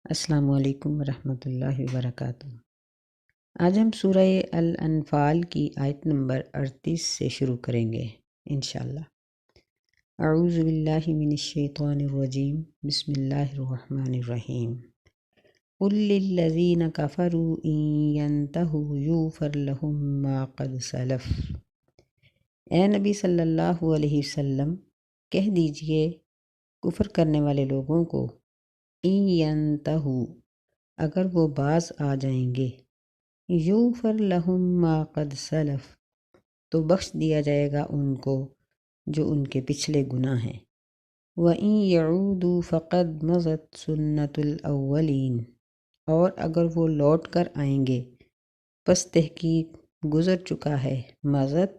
السلام علیکم ورحمۃ اللہ وبرکاتہ۔ آج ہم سورہ الانفال کی آیت نمبر 38 سے شروع کریں گے انشاءاللہ۔ اعوذ باللہ من الشیطان الرجیم، بسم اللہ الرحمن الرحیم۔ قل للذین کفروا ان ینتہوا یغفر لہم ما قد سلف۔ اے نبی صلی اللہ علیہ وسلم، کہہ دیجئے کفر کرنے والے لوگوں کو، ان ینتہوا، اگر وہ باز آ جائیں گے، یغفر لہم ما قد سلف، تو بخش دیا جائے گا ان کو جو ان کے پچھلے گناہ ہیں۔ وَإِن يَعُودُوا فَقَدْ مَضَتْ سُنَّةُ الْأَوَّلِينَ، اور اگر وہ لوٹ کر آئیں گے پس تحقیق گزر چکا ہے، مضت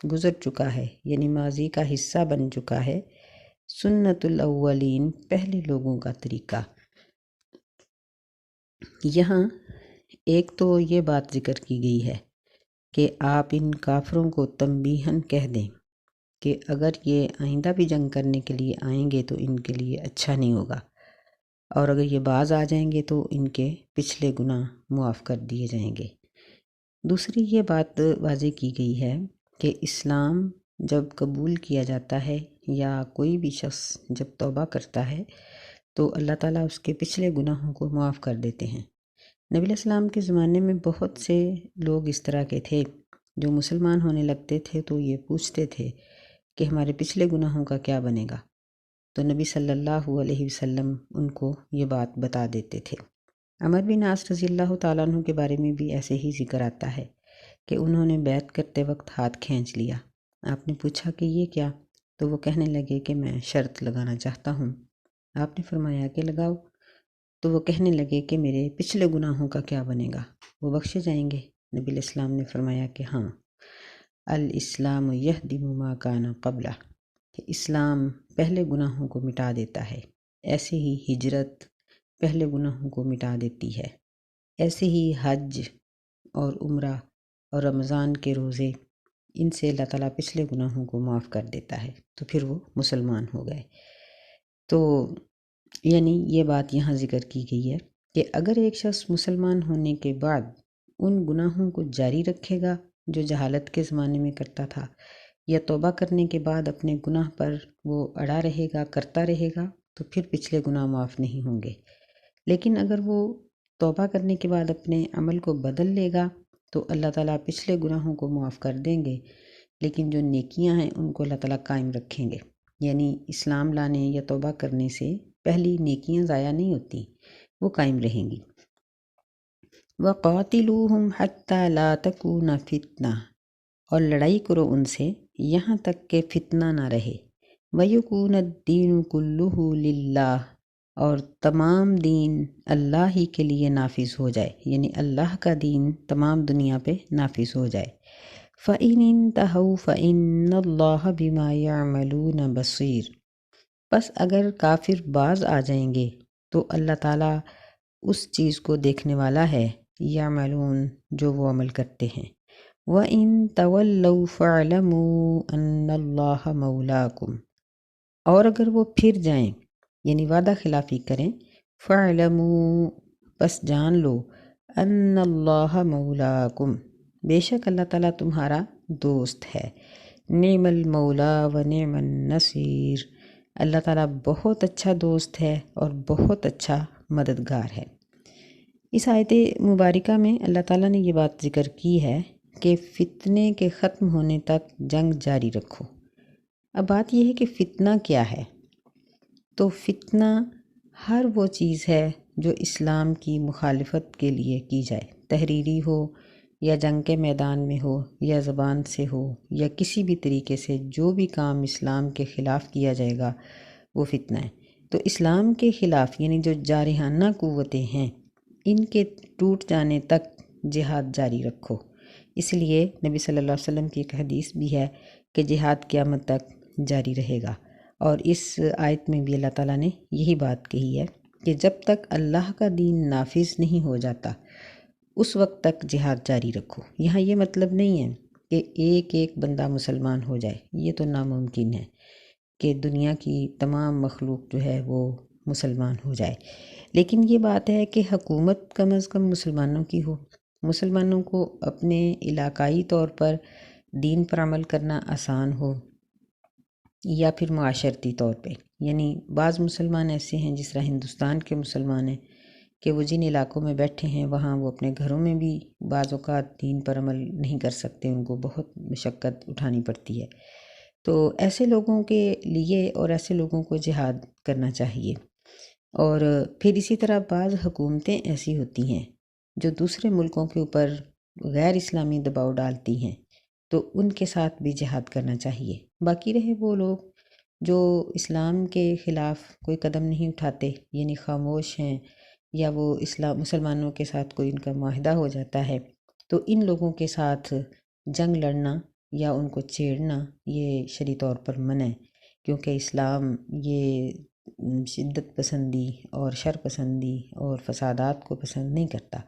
گزر چکا ہے یعنی ماضی کا حصہ بن چکا ہے، سنت الاولین پہلے لوگوں کا طریقہ۔ یہاں ایک تو یہ بات ذکر کی گئی ہے کہ آپ ان کافروں کو تنبیہاً کہہ دیں کہ اگر یہ آئندہ بھی جنگ کرنے کے لیے آئیں گے تو ان کے لیے اچھا نہیں ہوگا، اور اگر یہ باز آ جائیں گے تو ان کے پچھلے گناہ معاف کر دیے جائیں گے۔ دوسری یہ بات واضح کی گئی ہے کہ اسلام جب قبول کیا جاتا ہے یا کوئی بھی شخص جب توبہ کرتا ہے تو اللہ تعالیٰ اس کے پچھلے گناہوں کو معاف کر دیتے ہیں۔ نبی علیہ السلام کے زمانے میں بہت سے لوگ اس طرح کے تھے جو مسلمان ہونے لگتے تھے تو یہ پوچھتے تھے کہ ہمارے پچھلے گناہوں کا کیا بنے گا، تو نبی صلی اللہ علیہ وسلم ان کو یہ بات بتا دیتے تھے۔ عمر بن عاص رضی اللہ تعالیٰ عنہ کے بارے میں بھی ایسے ہی ذکر آتا ہے کہ انہوں نے بیعت کرتے وقت ہاتھ کھینچ لیا۔ آپ نے پوچھا کہ یہ کیا؟ تو وہ کہنے لگے کہ میں شرط لگانا چاہتا ہوں۔ آپ نے فرمایا کہ لگاؤ۔ تو وہ کہنے لگے کہ میرے پچھلے گناہوں کا کیا بنے گا، وہ بخشے جائیں گے؟ نبی علیہ السلام نے فرمایا کہ ہاں، الاسلام یہدم ما کان قبلہ، کہ اسلام پہلے گناہوں کو مٹا دیتا ہے، ایسے ہی ہجرت پہلے گناہوں کو مٹا دیتی ہے، ایسے ہی حج اور عمرہ اور رمضان کے روزے، ان سے اللہ تعالیٰ پچھلے گناہوں کو معاف کر دیتا ہے، تو پھر وہ مسلمان ہو گئے۔ تو یعنی یہ بات یہاں ذکر کی گئی ہے کہ اگر ایک شخص مسلمان ہونے کے بعد ان گناہوں کو جاری رکھے گا جو جہالت کے زمانے میں کرتا تھا، یا توبہ کرنے کے بعد اپنے گناہ پر وہ اڑا رہے گا، کرتا رہے گا، تو پھر پچھلے گناہ معاف نہیں ہوں گے۔ لیکن اگر وہ توبہ کرنے کے بعد اپنے عمل کو بدل لے گا تو اللہ تعالیٰ پچھلے گناہوں کو معاف کر دیں گے، لیکن جو نیکیاں ہیں ان کو اللہ تعالیٰ قائم رکھیں گے۔ یعنی اسلام لانے یا توبہ کرنے سے پہلی نیکیاں ضائع نہیں ہوتی، وہ قائم رہیں گی۔ وَقَاتِلُوهُمْ حَتَّى لَا تَكُونَ فِتْنَةٌ، اور لڑائی کرو ان سے یہاں تک کہ فتنہ نہ رہے، وَيَكُونَ الدِّينُ كُلُّهُ لِلَّهِ، اور تمام دین اللہ ہی کے لیے نافذ ہو جائے، یعنی اللہ کا دین تمام دنیا پہ نافذ ہو جائے۔ فَإِنِ انْتَهَوْا فَإِنَّ اللَّهَ بِمَا يَعْمَلُونَ بَصِيرٌ، پس اگر کافر باز آ جائیں گے تو اللہ تعالیٰ اس چیز کو دیکھنے والا ہے، یعملون، جو وہ عمل کرتے ہیں۔ وَإِن تَوَلَّوْا فَاعْلَمُوا أَنَّ اللَّهَ مَوْلَاكُمْ، اور اگر وہ پھر جائیں یعنی وعدہ خلافی کریں، فَاعْلَمُوا، پس جان لو، أَنَّ اللَّهَ مَوْلَاكُمْ، بے شک اللہ تعالیٰ تمہارا دوست ہے، نعم المولا و نعم النصیر، اللہ تعالیٰ بہت اچھا دوست ہے اور بہت اچھا مددگار ہے۔ اس آیت مبارکہ میں اللہ تعالیٰ نے یہ بات ذکر کی ہے کہ فتنے کے ختم ہونے تک جنگ جاری رکھو۔ اب بات یہ ہے کہ فتنہ کیا ہے؟ تو فتنہ ہر وہ چیز ہے جو اسلام کی مخالفت کے لیے کی جائے، تحریری ہو یا جنگ کے میدان میں ہو یا زبان سے ہو یا کسی بھی طریقے سے جو بھی کام اسلام کے خلاف کیا جائے گا وہ فتنہ ہے۔ تو اسلام کے خلاف یعنی جو جارحانہ قوتیں ہیں ان کے ٹوٹ جانے تک جہاد جاری رکھو۔ اس لیے نبی صلی اللہ علیہ وسلم کی ایک حدیث بھی ہے کہ جہاد قیامت تک جاری رہے گا، اور اس آیت میں بھی اللہ تعالیٰ نے یہی بات کہی ہے کہ جب تک اللہ کا دین نافذ نہیں ہو جاتا اس وقت تک جہاد جاری رکھو۔ یہاں یہ مطلب نہیں ہے کہ ایک ایک بندہ مسلمان ہو جائے، یہ تو ناممکن ہے کہ دنیا کی تمام مخلوق جو ہے وہ مسلمان ہو جائے، لیکن یہ بات ہے کہ حکومت کم از کم مسلمانوں کی ہو، مسلمانوں کو اپنے علاقائی طور پر دین پر عمل کرنا آسان ہو، یا پھر معاشرتی طور پہ، یعنی بعض مسلمان ایسے ہیں جس طرح ہندوستان کے مسلمان ہیں کہ وہ جن علاقوں میں بیٹھے ہیں وہاں وہ اپنے گھروں میں بھی بعض اوقات دین پر عمل نہیں کر سکتے، ان کو بہت مشقت اٹھانی پڑتی ہے۔ تو ایسے لوگوں کے لیے اور ایسے لوگوں کو جہاد کرنا چاہیے۔ اور پھر اسی طرح بعض حکومتیں ایسی ہوتی ہیں جو دوسرے ملکوں کے اوپر غیر اسلامی دباؤ ڈالتی ہیں، تو ان کے ساتھ بھی جہاد کرنا چاہیے۔ باقی رہے وہ لوگ جو اسلام کے خلاف کوئی قدم نہیں اٹھاتے، یعنی خاموش ہیں، یا وہ مسلمانوں کے ساتھ کوئی ان کا معاہدہ ہو جاتا ہے، تو ان لوگوں کے ساتھ جنگ لڑنا یا ان کو چھیڑنا یہ شرعی طور پر منع ہے، کیونکہ اسلام یہ شدت پسندی اور شر پسندی اور فسادات کو پسند نہیں کرتا۔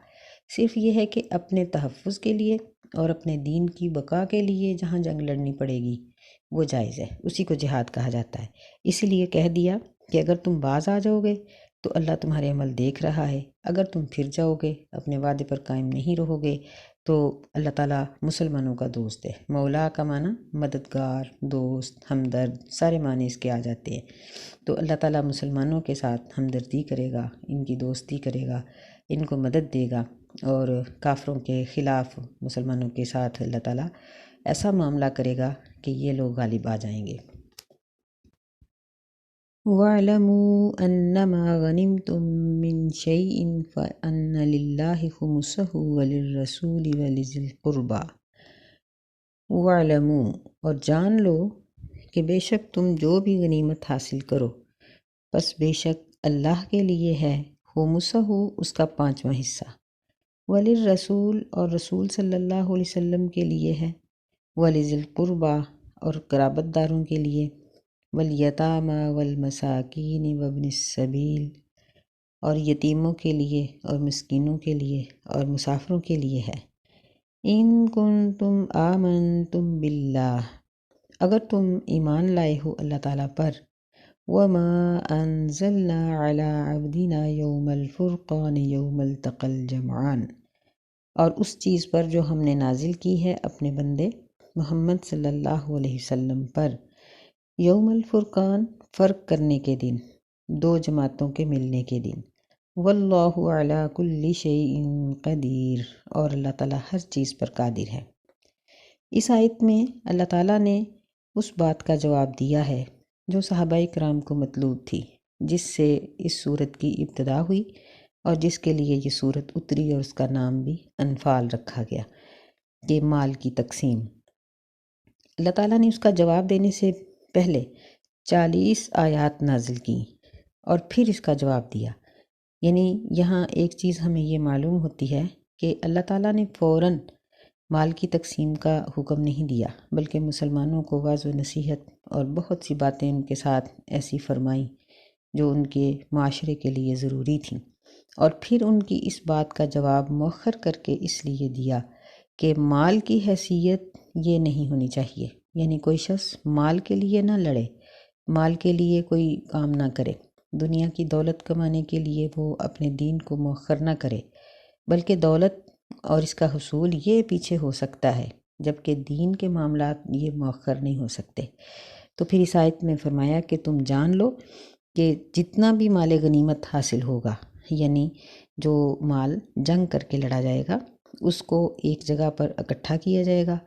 صرف یہ ہے کہ اپنے تحفظ کے لیے اور اپنے دین کی بقا کے لیے جہاں جنگ لڑنی پڑے گی وہ جائز ہے، اسی کو جہاد کہا جاتا ہے۔ اسی لیے کہہ دیا کہ اگر تم باز آ جاؤ گے تو اللہ تمہارے عمل دیکھ رہا ہے، اگر تم پھر جاؤ گے، اپنے وعدے پر قائم نہیں رہو گے، تو اللہ تعالیٰ مسلمانوں کا دوست ہے۔ مولا کا معنی مددگار، دوست، ہمدرد، سارے معنی اس کے آ جاتے ہیں۔ تو اللہ تعالیٰ مسلمانوں کے ساتھ ہمدردی کرے گا، ان کی دوستی کرے گا، ان کو مدد دے گا، اور کافروں کے خلاف مسلمانوں کے ساتھ اللہ تعالیٰ ایسا معاملہ کرے گا کہ یہ لوگ غالب آ جائیں گے۔ وَاعْلَمُوا أَنَّمَا غَنِمْتُم مِّن شَيْءٍ فَأَنَّ لِلَّهِ خُمُسَهُ وَلِلرَّسُولِ وَلِذِي الْقُرْبَى۔ وَاعْلَمُوا، اور جان لو کہ بے شک تم جو بھی غنیمت حاصل کرو، پس بے شک اللہ کے لیے ہے، خُمُسَهُ اس کا 5واں حصہ، وَلِلرَّسُولِ اور رسول صلی اللہ علیہ وسلم کے لیے ہے، وَلِذِي الْقُرْبَى اور قرابت داروں کے لیے، والیتامیٰ والمساکین وابن السبیل اور یتیموں کے لیے اور مسکینوں کے لیے اور مسافروں کے لیے ہے۔ ان کنتم آمنتم باللہ، اگر تم ایمان لائے ہو اللہ تعالیٰ پر، وما انزلنا علی عبدنا یوم الفرقان یوم التقى الجمعان، اور اس چیز پر جو ہم نے نازل کی ہے اپنے بندے محمد صلی اللہ علیہ وسلم پر، یوم الفرقان فرق کرنے کے دن، دو جماعتوں کے ملنے کے دن، واللہ علی کل شیء قدیر، اور اللہ تعالیٰ ہر چیز پر قادر ہے۔ اس آیت میں اللہ تعالیٰ نے اس بات کا جواب دیا ہے جو صحابہ کرام کو مطلوب تھی، جس سے اس سورت کی ابتدا ہوئی اور جس کے لیے یہ سورت اتری، اور اس کا نام بھی انفال رکھا گیا کہ مال کی تقسیم۔ اللہ تعالیٰ نے اس کا جواب دینے سے پہلے 40 آیات نازل کی اور پھر اس کا جواب دیا۔ یعنی یہاں ایک چیز ہمیں یہ معلوم ہوتی ہے کہ اللہ تعالیٰ نے فوراً مال کی تقسیم کا حکم نہیں دیا، بلکہ مسلمانوں کو واعظ و نصیحت اور بہت سی باتیں ان کے ساتھ ایسی فرمائیں جو ان کے معاشرے کے لیے ضروری تھیں، اور پھر ان کی اس بات کا جواب مؤخر کر کے اس لیے دیا کہ مال کی حیثیت یہ نہیں ہونی چاہیے، یعنی کوئی شخص مال کے لیے نہ لڑے، مال کے لیے کوئی کام نہ کرے، دنیا کی دولت کمانے کے لیے وہ اپنے دین کو مؤخر نہ کرے، بلکہ دولت اور اس کا حصول یہ پیچھے ہو سکتا ہے، جبکہ دین کے معاملات یہ مؤخر نہیں ہو سکتے۔ تو پھر اس آیت میں فرمایا کہ تم جان لو کہ جتنا بھی مال غنیمت حاصل ہوگا، یعنی جو مال جنگ کر کے لڑا جائے گا، اس کو ایک جگہ پر اکٹھا کیا جائے گا،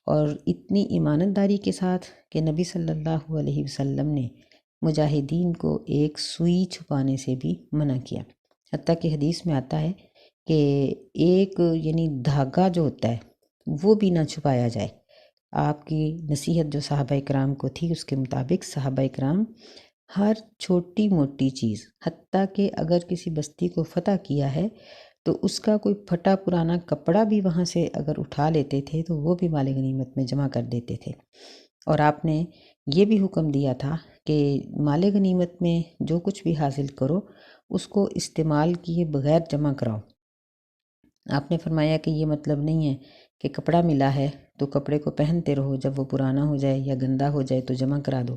اور اتنی ایمانت داری کے ساتھ کہ نبی صلی اللہ علیہ وسلم نے مجاہدین کو ایک سوئی چھپانے سے بھی منع کیا، حتیٰ کہ حدیث میں آتا ہے کہ ایک یعنی دھاگا جو ہوتا ہے وہ بھی نہ چھپایا جائے۔ آپ کی نصیحت جو صحابہ کرام کو تھی اس کے مطابق صحابہ کرام ہر چھوٹی موٹی چیز، حتیٰ کہ اگر کسی بستی کو فتح کیا ہے تو اس کا کوئی پھٹا پرانا کپڑا بھی وہاں سے اگر اٹھا لیتے تھے تو وہ بھی مال غنیمت میں جمع کر دیتے تھے۔ اور آپ نے یہ بھی حکم دیا تھا کہ مال غنیمت میں جو کچھ بھی حاصل کرو اس کو استعمال کیے بغیر جمع کراؤ۔ آپ نے فرمایا کہ یہ مطلب نہیں ہے کہ کپڑا ملا ہے تو کپڑے کو پہنتے رہو، جب وہ پرانا ہو جائے یا گندا ہو جائے تو جمع کرا دو۔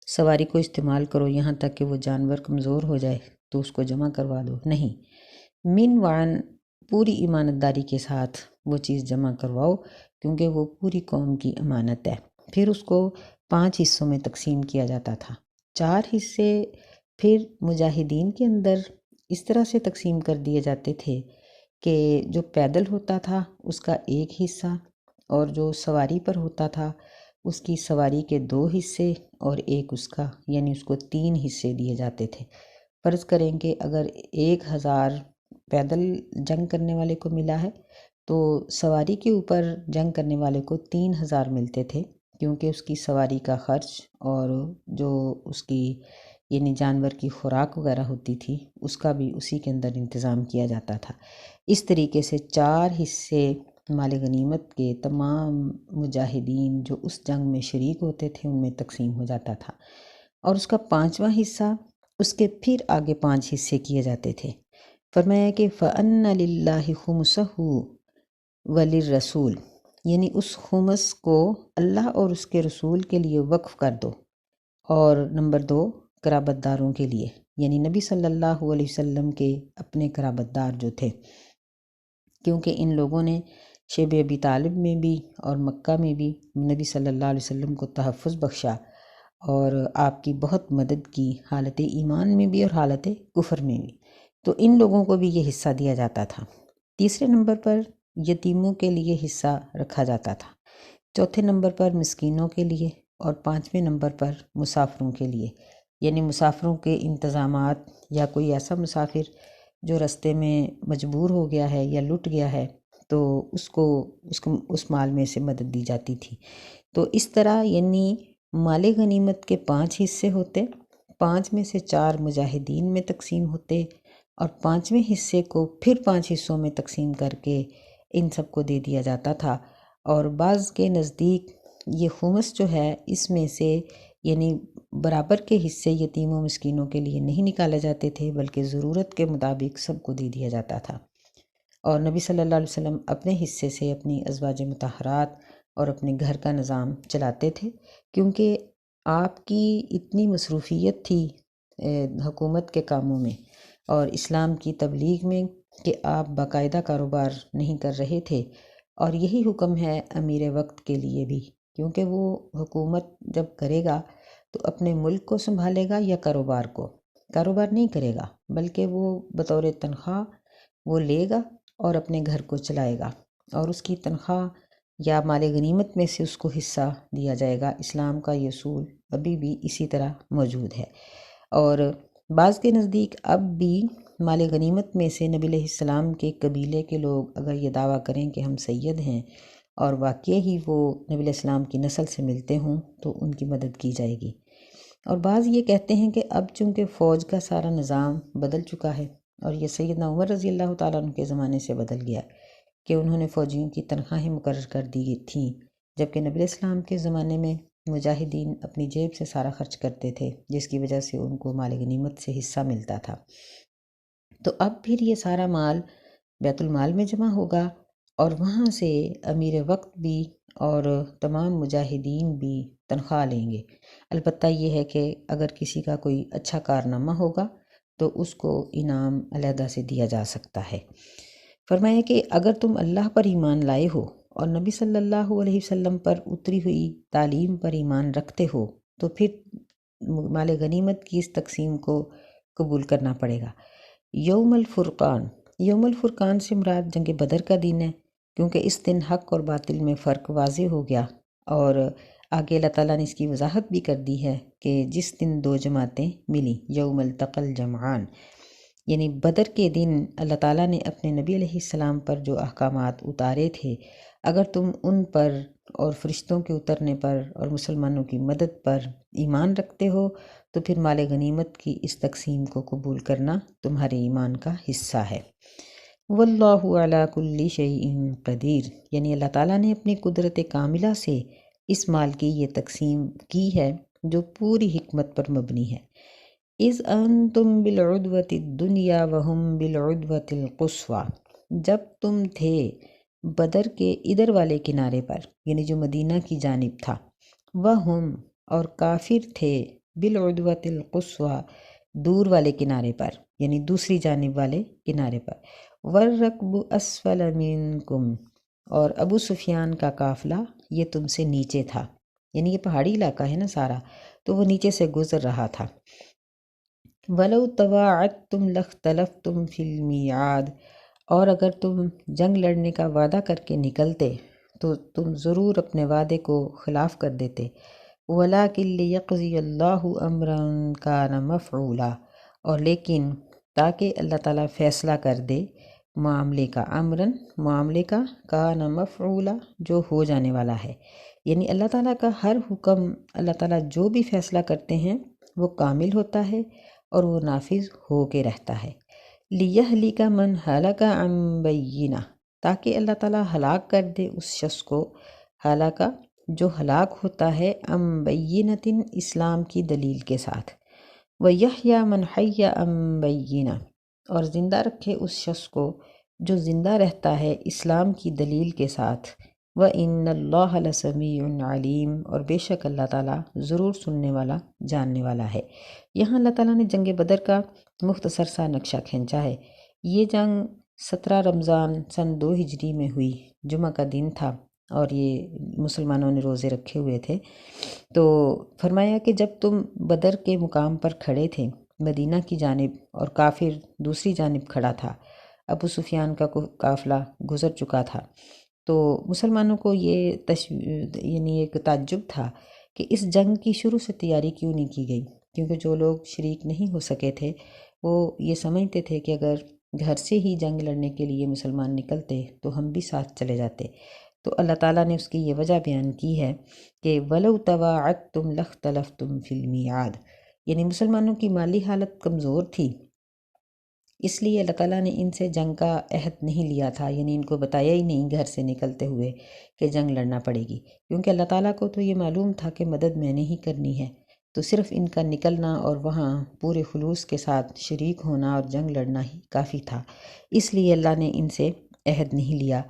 سواری کو استعمال کرو یہاں تک کہ وہ جانور کمزور ہو جائے تو اس کو جمع کروا دو، نہیں، من وعن پوری امانتداری کے ساتھ وہ چیز جمع کرواؤ، کیونکہ وہ پوری قوم کی امانت ہے۔ پھر اس کو 5 حصوں میں تقسیم کیا جاتا تھا۔ 4 حصے پھر مجاہدین کے اندر اس طرح سے تقسیم کر دیے جاتے تھے کہ جو پیدل ہوتا تھا اس کا 1 حصہ، اور جو سواری پر ہوتا تھا اس کی سواری کے 2 حصے، اور 1 اس کا، یعنی اس کو 3 حصے دیے جاتے تھے۔ فرض کریں کہ اگر 1000 پیدل جنگ کرنے والے کو ملا ہے تو سواری کے اوپر جنگ کرنے والے کو 3000 ملتے تھے، کیونکہ اس کی سواری کا خرچ اور جو اس کی یعنی جانور کی خوراک وغیرہ ہوتی تھی اس کا بھی اسی کے اندر انتظام کیا جاتا تھا۔ اس طریقے سے 4 حصے مال غنیمت کے تمام مجاہدین جو اس جنگ میں شریک ہوتے تھے ان میں تقسیم ہو جاتا تھا، اور اس کا 5واں حصہ اس کے پھر آگے 5 حصے کیے جاتے تھے۔ فرمایا کہ فَأَنَّ لِلَّهِ خُمُسَهُ وَلِلرَّسُولِ، یعنی اس خمس کو اللہ اور اس کے رسول کے لیے وقف کر دو، اور نمبر 2 قرابت داروں کے لیے، یعنی نبی صلی اللہ علیہ وسلم کے اپنے قرابت دار جو تھے، کیونکہ ان لوگوں نے شیب ابی طالب میں بھی اور مکہ میں بھی نبی صلی اللہ علیہ وسلم کو تحفظ بخشا اور آپ کی بہت مدد کی، حالت ایمان میں بھی اور حالت کفر میں بھی، تو ان لوگوں کو بھی یہ حصہ دیا جاتا تھا۔ تیسرے نمبر پر یتیموں کے لیے حصہ رکھا جاتا تھا، چوتھے نمبر پر مسکینوں کے لیے، اور 5ویں نمبر پر مسافروں کے لیے، یعنی مسافروں کے انتظامات، یا کوئی ایسا مسافر جو رستے میں مجبور ہو گیا ہے یا لٹ گیا ہے تو اس کو اس مال میں سے مدد دی جاتی تھی۔ تو اس طرح یعنی مال غنیمت کے 5 حصے ہوتے، 5 میں سے 4 مجاہدین میں تقسیم ہوتے، اور 5ویں حصے کو پھر 5 حصوں میں تقسیم کر کے ان سب کو دے دیا جاتا تھا۔ اور بعض کے نزدیک یہ خمس جو ہے اس میں سے یعنی برابر کے حصے یتیم و مسکینوں کے لیے نہیں نکالے جاتے تھے، بلکہ ضرورت کے مطابق سب کو دے دیا جاتا تھا، اور نبی صلی اللہ علیہ وسلم اپنے حصے سے اپنی ازواج مطہرات اور اپنے گھر کا نظام چلاتے تھے، کیونکہ آپ کی اتنی مصروفیت تھی حکومت کے کاموں میں اور اسلام کی تبلیغ میں کہ آپ باقاعدہ کاروبار نہیں کر رہے تھے، اور یہی حکم ہے امیر وقت کے لیے بھی، کیونکہ وہ حکومت جب کرے گا تو اپنے ملک کو سنبھالے گا یا کاروبار نہیں کرے گا، بلکہ وہ بطور تنخواہ وہ لے گا اور اپنے گھر کو چلائے گا، اور اس کی تنخواہ یا مال غنیمت میں سے اس کو حصہ دیا جائے گا۔ اسلام کا یہ اصول ابھی بھی اسی طرح موجود ہے، اور بعض کے نزدیک اب بھی مال غنیمت میں سے نبی علیہ السلام کے قبیلے کے لوگ اگر یہ دعویٰ کریں کہ ہم سید ہیں اور واقعی ہی وہ نبی علیہ السلام کی نسل سے ملتے ہوں تو ان کی مدد کی جائے گی۔ اور بعض یہ کہتے ہیں کہ اب چونکہ فوج کا سارا نظام بدل چکا ہے، اور یہ سیدنا عمر رضی اللہ تعالیٰ عنہ کے زمانے سے بدل گیا کہ انہوں نے فوجیوں کی تنخواہیں مقرر کر دی تھیں، جبکہ نبی علیہ السلام کے زمانے میں مجاہدین اپنی جیب سے سارا خرچ کرتے تھے، جس کی وجہ سے ان کو مال غنیمت سے حصہ ملتا تھا۔ تو اب پھر یہ سارا مال بیت المال میں جمع ہوگا، اور وہاں سے امیر وقت بھی اور تمام مجاہدین بھی تنخواہ لیں گے۔ البتہ یہ ہے کہ اگر کسی کا کوئی اچھا کارنامہ ہوگا تو اس کو انعام علیحدہ سے دیا جا سکتا ہے۔ فرمایا کہ اگر تم اللہ پر ایمان لائے ہو اور نبی صلی اللہ علیہ وسلم پر اتری ہوئی تعلیم پر ایمان رکھتے ہو تو پھر مال غنیمت کی اس تقسیم کو قبول کرنا پڑے گا۔ یوم الفرقان سے مراد جنگ بدر کا دن ہے، کیونکہ اس دن حق اور باطل میں فرق واضح ہو گیا، اور آگے اللہ تعالیٰ نے اس کی وضاحت بھی کر دی ہے کہ جس دن 2 جماعتیں ملیں، یوم التقى الجمعان، یعنی بدر کے دن اللہ تعالیٰ نے اپنے نبی علیہ السلام پر جو احکامات اتارے تھے، اگر تم ان پر اور فرشتوں کے اترنے پر اور مسلمانوں کی مدد پر ایمان رکھتے ہو تو پھر مال غنیمت کی اس تقسیم کو قبول کرنا تمہارے ایمان کا حصہ ہے۔ واللہ علی کل شیء قدیر، یعنی اللہ تعالیٰ نے اپنی قدرت کاملہ سے اس مال کی یہ تقسیم کی ہے جو پوری حکمت پر مبنی ہے۔ اذ انتم بالعدوۃ الدنیا وہم بالعدوۃ القصویٰ، جب تم تھے بدر کے ادھر والے کنارے پر، یعنی جو مدینہ کی جانب تھا، وہم اور کافر تھے بالعدوۃ القصویٰ دور والے کنارے پر، یعنی دوسری جانب والے کنارے پر۔ والرکب اسفل منکم، اور ابو سفیان کا قافلہ یہ تم سے نیچے تھا، یعنی یہ پہاڑی علاقہ ہے نا سارا، تو وہ نیچے سے گزر رہا تھا۔ وَلَوْ تَوَاعَدْتُمْ لَاخْتَلَفْتُمْ فِي الْمِيعَادِ، اور اگر تم جنگ لڑنے کا وعدہ کر کے نکلتے تو تم ضرور اپنے وعدے کو خلاف کر دیتے۔ وَلَٰكِن لِيَقْضِيَ اللَّهُ أَمْرًا كَانَ مَفْعُولًا، اور لیکن تاکہ اللہ تعالیٰ فیصلہ کر دے معاملے کا، امراً معاملے کا، کان مفعولا جو ہو جانے والا ہے، یعنی اللہ تعالیٰ کا ہر حکم، اللہ تعالیٰ جو بھی فیصلہ کرتے ہیں وہ کامل ہوتا ہے اور وہ نافذ ہو کے رہتا ہے۔ لِيَهْلِكَ مَنْ هَلَكَ عَنْ بَيِّنَةٍ، تاکہ اللہ تعالیٰ ہلاک کر دے اس شخص کو، ہلاکا جو ہلاک ہوتا ہے، عَنْ بَيِّنَةٍ اسلام کی دلیل کے ساتھ، وَيَحْيَى مَنْ حَيَّ عَنْ بَيِّنَةٍ، اور زندہ رکھے اس شخص کو جو زندہ رہتا ہے اسلام کی دلیل کے ساتھ۔ وَإِنَّ اللَّهَ لَسَمِيعٌ عَلِيمٌ، اور بے شک اللہ تعالیٰ ضرور سننے والا، جاننے والا ہے۔ یہاں اللہ تعالیٰ نے جنگ بدر کا مختصر سا نقشہ کھینچا ہے۔ یہ جنگ 17 رمضان سن 2 ہجری میں ہوئی، جمعہ کا دن تھا، اور یہ مسلمانوں نے روزے رکھے ہوئے تھے۔ تو فرمایا کہ جب تم بدر کے مقام پر کھڑے تھے مدینہ کی جانب اور کافر دوسری جانب کھڑا تھا، ابو سفیان کا قافلہ گزر چکا تھا، تو مسلمانوں کو یہ یعنی ایک تعجب تھا کہ اس جنگ کی شروع سے تیاری کیوں نہیں کی گئی، کیونکہ جو لوگ شریک نہیں ہو سکے تھے وہ یہ سمجھتے تھے کہ اگر گھر سے ہی جنگ لڑنے کے لیے مسلمان نکلتے تو ہم بھی ساتھ چلے جاتے۔ تو اللہ تعالیٰ نے اس کی یہ وجہ بیان کی ہے کہ وَلَوْ تَوَاعَدْتُمْ لَاخْتَلَفْتُمْ فِي الْمِيعَادِ، یعنی مسلمانوں کی مالی حالت کمزور تھی، اس لیے اللہ تعالیٰ نے ان سے جنگ کا عہد نہیں لیا تھا، یعنی ان کو بتایا ہی نہیں گھر سے نکلتے ہوئے کہ جنگ لڑنا پڑے گی، کیونکہ اللہ تعالیٰ کو تو یہ معلوم تھا کہ مدد میں نے ہی کرنی ہے، تو صرف ان کا نکلنا اور وہاں پورے خلوص کے ساتھ شریک ہونا اور جنگ لڑنا ہی کافی تھا، اس لیے اللہ نے ان سے عہد نہیں لیا،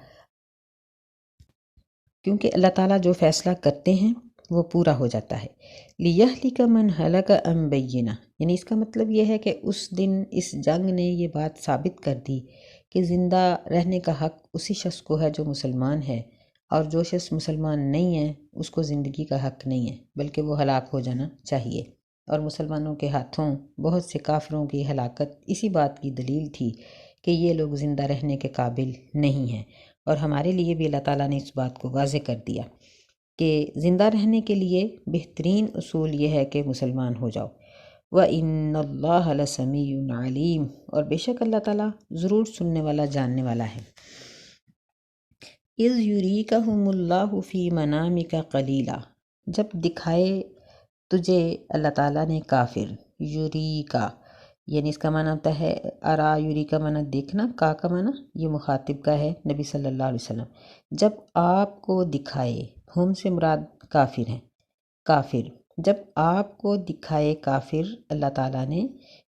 کیونکہ اللہ تعالیٰ جو فیصلہ کرتے ہیں وہ پورا ہو جاتا ہے۔ لِيَهْلِكَ مَنْ هَلَكَ عَنْ بَيِّنَةٍ، یعنی اس کا مطلب یہ ہے کہ اس دن اس جنگ نے یہ بات ثابت کر دی کہ زندہ رہنے کا حق اسی شخص کو ہے جو مسلمان ہے، اور جو شخص مسلمان نہیں ہے اس کو زندگی کا حق نہیں ہے، بلکہ وہ ہلاک ہو جانا چاہیے۔ اور مسلمانوں کے ہاتھوں بہت سے کافروں کی ہلاکت اسی بات کی دلیل تھی کہ یہ لوگ زندہ رہنے کے قابل نہیں ہیں، اور ہمارے لیے بھی اللہ تعالیٰ نے اس بات کو واضح کر دیا کہ زندہ رہنے کے لیے بہترین اصول یہ ہے کہ مسلمان ہو جاؤ۔ وَإِنَّ اللَّهَ لَسَمِيعٌ عَلِيمٌ، اور بے شک اللہ تعالیٰ ضرور سننے والا، جاننے والا ہے۔ اِذْ يُرِيكَهُمُ اللَّهُ فِي مَنَامِكَ قَلِيلًا، جب دکھائے تجھے اللہ تعالیٰ نے کافر، یوریکا یعنی اس کا معنی ہوتا ہے ارا، یوری کا معنی دیکھنا، کا معنی یہ مخاطب کا ہے نبی صلی اللہ علیہ وسلم، جب آپ کو دکھائے، ہم سے مراد کافر ہیں، کافر جب آپ کو دکھائے کافر اللہ تعالیٰ نے،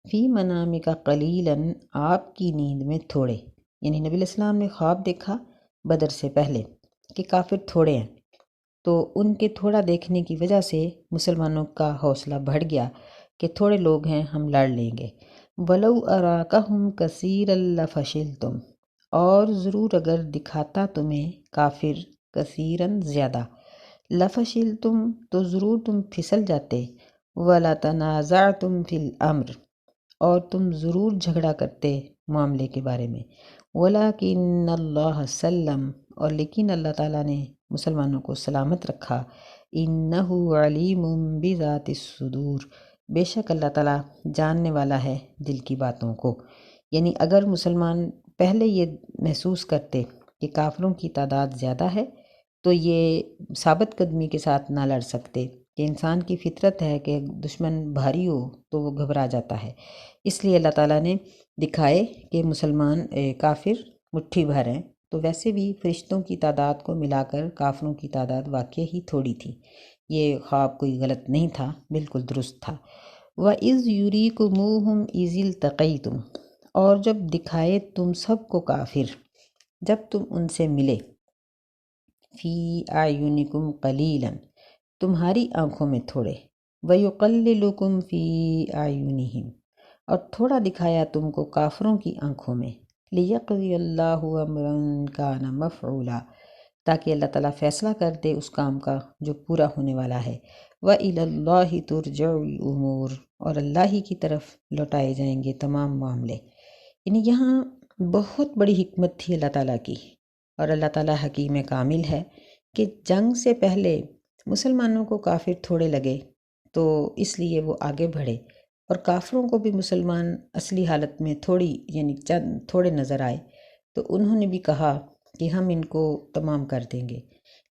فی منامک قلیلاً آپ کی نیند میں تھوڑے، یعنی نبی علیہ السلام نے خواب دیکھا بدر سے پہلے کہ کافر تھوڑے ہیں، تو ان کے تھوڑا دیکھنے کی وجہ سے مسلمانوں کا حوصلہ بڑھ گیا کہ تھوڑے لوگ ہیں، ہم لڑ لیں گے۔ وَلَوْ أَرَاكَهُمْ كَثِيرًا لَفَشِلْتُمْ، اور ضرور اگر دکھاتا تمہیں کافر کثیراً زیادہ، لَفَشِلْتُمْ تو ضرور تم پھسل جاتے، وَلَتَنَازَعْتُمْ فِي الْأَمْرِ اور تم ضرور جھگڑا کرتے معاملے کے بارے میں، وَلَكِنَّ اللَّهَ سَلَّمَ اور لیکن اللہ تعالیٰ نے مسلمانوں کو سلامت رکھا، إِنَّهُ عَلِيمٌ بِذَاتِ الصُّدُورِ بے شک اللہ تعالیٰ جاننے والا ہے دل کی باتوں کو، یعنی اگر مسلمان پہلے یہ محسوس کرتے کہ کافروں کی تعداد زیادہ ہے تو یہ ثابت قدمی کے ساتھ نہ لڑ سکتے، کہ انسان کی فطرت ہے کہ دشمن بھاری ہو تو وہ گھبرا جاتا ہے، اس لیے اللہ تعالیٰ نے دکھائے کہ مسلمان کافر مٹھی بھر ہیں، تو ویسے بھی فرشتوں کی تعداد کو ملا کر کافروں کی تعداد واقع ہی تھوڑی تھی، یہ خواب کوئی غلط نہیں تھا، بالکل درست تھا۔ وَإِذْ يُرِيكُمُوهُمْ إِذِ الْتَقَيْتُمْ اور جب دکھائے تم سب کو کافر جب تم ان سے ملے، فی اعینکم قلیلا تمہاری آنکھوں میں تھوڑے، وَيُقَلِّلُكُمْ فی اعینہم اور تھوڑا دکھایا تم کو کافروں کی آنکھوں میں، لیقضی اللہ امرا کان مفعولا، تاکہ اللہ تعالیٰ فیصلہ کر دے اس کام کا جو پورا ہونے والا ہے، وَإِلَى اللَّهِ تُرْجَعُ الْأُمُورُ، اور اللہ ہی کی طرف لوٹائے جائیں گے تمام معاملے۔ یعنی یہاں بہت بڑی حکمت تھی اللہ تعالیٰ کی، اور اللہ تعالیٰ حکیم کامل ہے کہ جنگ سے پہلے مسلمانوں کو کافر تھوڑے لگے تو اس لیے وہ آگے بڑھے، اور کافروں کو بھی مسلمان اصلی حالت میں یعنی چند تھوڑے نظر آئے، تو انہوں نے بھی کہا کہ ہم ان کو تمام کر دیں گے۔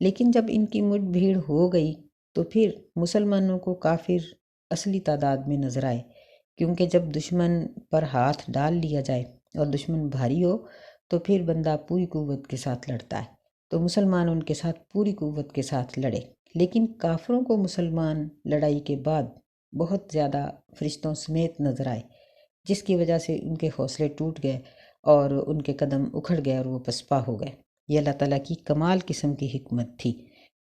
لیکن جب ان کی مٹ بھیڑ ہو گئی تو پھر مسلمانوں کو کافر اصلی تعداد میں نظر آئے، کیونکہ جب دشمن پر ہاتھ ڈال لیا جائے اور دشمن بھاری ہو تو پھر بندہ پوری قوت کے ساتھ لڑتا ہے، تو مسلمان ان کے ساتھ پوری قوت کے ساتھ لڑے۔ لیکن کافروں کو مسلمان لڑائی کے بعد بہت زیادہ فرشتوں سمیت نظر آئے، جس کی وجہ سے ان کے حوصلے ٹوٹ گئے اور ان کے قدم اکھڑ گئے اور وہ پسپا ہو گئے۔ یہ اللہ تعالیٰ کی کمال قسم کی حکمت تھی۔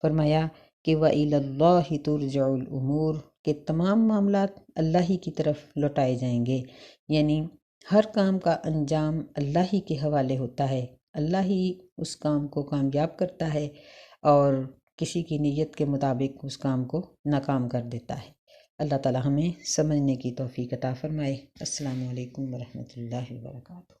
فرمایا کہ وَإِلَى اللَّهِ تُرْجَعُ الْأُمُورُ، کہ تمام معاملات اللہ ہی کی طرف لوٹائے جائیں گے، یعنی ہر کام کا انجام اللہ ہی کے حوالے ہوتا ہے، اللہ ہی اس کام کو کامیاب کرتا ہے اور کسی کی نیت کے مطابق اس کام کو ناکام کر دیتا ہے۔ اللہ تعالیٰ ہمیں سمجھنے کی توفیق عطا فرمائے۔ السلام علیکم ورحمۃ اللہ وبرکاتہ۔